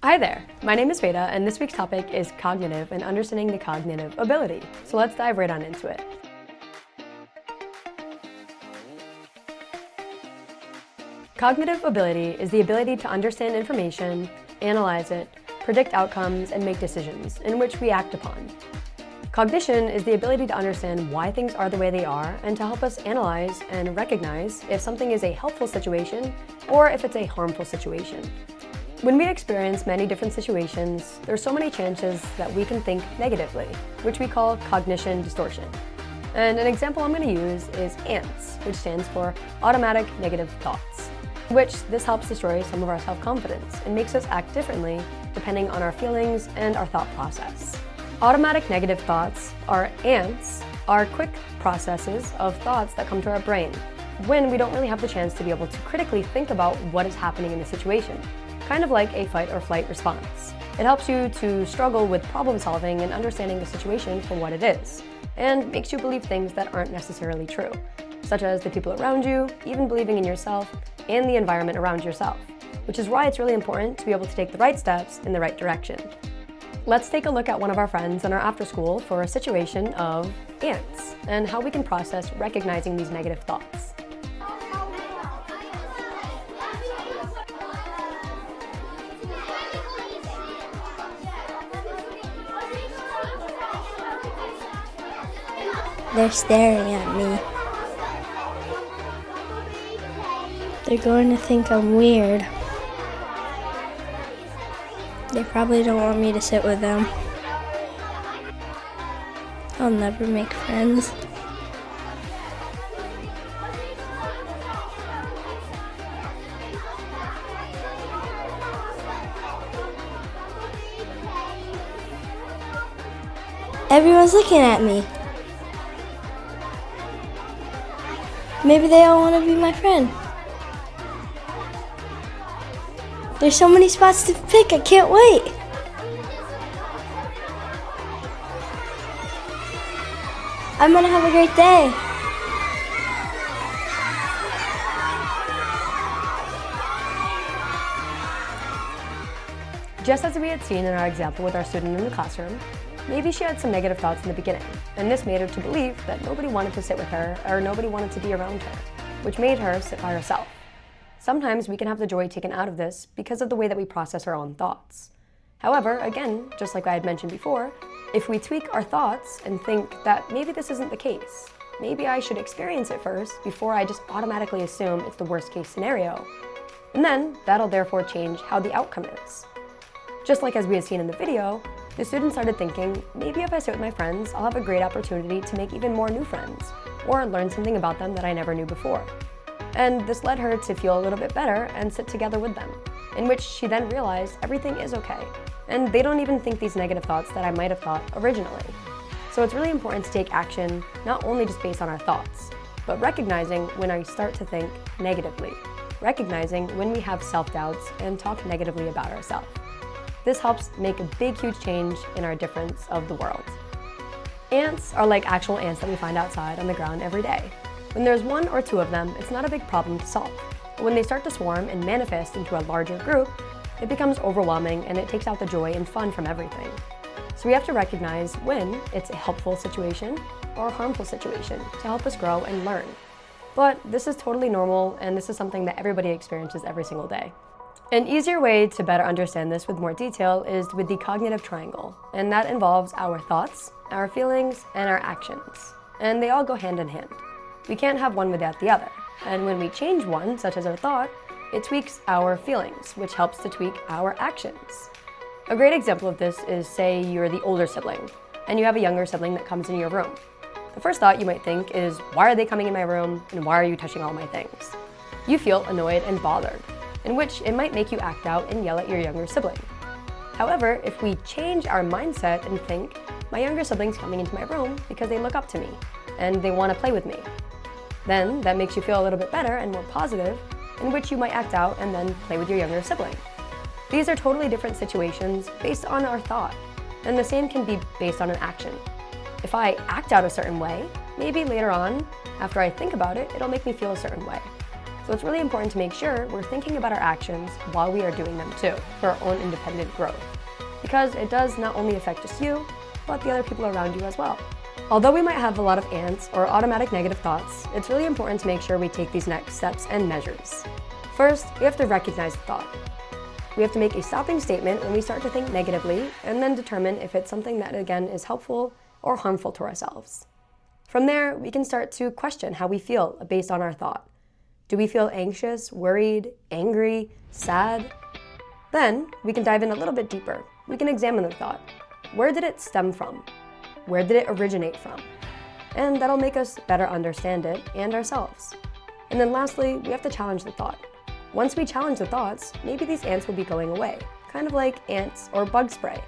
Hi there, my name is Veda, and this week's topic is cognitive and understanding the cognitive ability. So let's dive right on into it. Cognitive ability is the ability to understand information, analyze it, predict outcomes, and make decisions, in which we act upon. Cognition is the ability to understand why things are the way they are and to help us analyze and recognize if something is a helpful situation or if it's a harmful situation. When we experience many different situations, there's so many chances that we can think negatively, which we call cognition distortion. And an example I'm going to use is ANTS, which stands for automatic negative thoughts, which this helps destroy some of our self-confidence and makes us act differently depending on our feelings and our thought process. Automatic negative thoughts, or ANTS, are quick processes of thoughts that come to our brain when we don't really have the chance to be able to critically think about what is happening in the situation. Kind of like a fight or flight response. It helps you to struggle with problem solving and understanding the situation for what it is, and makes you believe things that aren't necessarily true, such as the people around you, even believing in yourself, and the environment around yourself, which is why it's really important to be able to take the right steps in the right direction. Let's take a look at one of our friends in our after school for a situation of ANTS, and how we can process recognizing these negative thoughts. They're staring at me. They're going to think I'm weird. They probably don't want me to sit with them. I'll never make friends. Everyone's looking at me. Maybe they all want to be my friend. There's so many spots to pick, I can't wait. I'm gonna have a great day. Just as we had seen in our example with our student in the classroom, maybe she had some negative thoughts in the beginning, and this made her to believe that nobody wanted to sit with her or nobody wanted to be around her, which made her sit by herself. Sometimes we can have the joy taken out of this because of the way that we process our own thoughts. However, again, just like I had mentioned before, if we tweak our thoughts and think that maybe this isn't the case, maybe I should experience it first before I just automatically assume it's the worst case scenario, and then that'll therefore change how the outcome is. Just like as we had seen in the video, the student started thinking, maybe if I sit with my friends, I'll have a great opportunity to make even more new friends, or learn something about them that I never knew before. And this led her to feel a little bit better and sit together with them, in which she then realized everything is okay, and they don't even think these negative thoughts that I might have thought originally. So it's really important to take action, not only just based on our thoughts, but recognizing when I start to think negatively, recognizing when we have self-doubts and talk negatively about ourselves. This helps make a big, huge change in our difference of the world. Ants are like actual ants that we find outside on the ground every day. When there's one or two of them, it's not a big problem to solve. But when they start to swarm and manifest into a larger group, it becomes overwhelming and it takes out the joy and fun from everything. So we have to recognize when it's a helpful situation or a harmful situation to help us grow and learn. But this is totally normal, and this is something that everybody experiences every single day. An easier way to better understand this with more detail is with the cognitive triangle, and that involves our thoughts, our feelings, and our actions. And they all go hand in hand. We can't have one without the other. And when we change one, such as our thought, it tweaks our feelings, which helps to tweak our actions. A great example of this is, say you're the older sibling, and you have a younger sibling that comes into your room. The first thought you might think is, why are they coming in my room, and why are you touching all my things? You feel annoyed and bothered, in which it might make you act out and yell at your younger sibling. However, if we change our mindset and think, my younger sibling's coming into my room because they look up to me, and they want to play with me, then that makes you feel a little bit better and more positive, in which you might act out and then play with your younger sibling. These are totally different situations based on our thought, and the same can be based on an action. If I act out a certain way, maybe later on, after I think about it, it'll make me feel a certain way. So it's really important to make sure we're thinking about our actions while we are doing them too, for our own independent growth. Because it does not only affect just you, but the other people around you as well. Although we might have a lot of ants or automatic negative thoughts, it's really important to make sure we take these next steps and measures. First, we have to recognize the thought. We have to make a stopping statement when we start to think negatively, and then determine if it's something that, again, is helpful or harmful to ourselves. From there, we can start to question how we feel based on our thought. Do we feel anxious, worried, angry, sad? Then, we can dive in a little bit deeper. We can examine the thought. Where did it stem from? Where did it originate from? And that'll make us better understand it and ourselves. And then lastly, we have to challenge the thought. Once we challenge the thoughts, maybe these ants will be going away, kind of like ants or bug spray.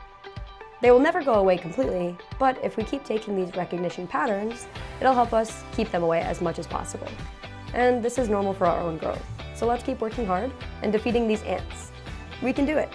They will never go away completely, but if we keep taking these recognition patterns, it'll help us keep them away as much as possible. And this is normal for our own growth. So let's keep working hard and defeating these ants. We can do it.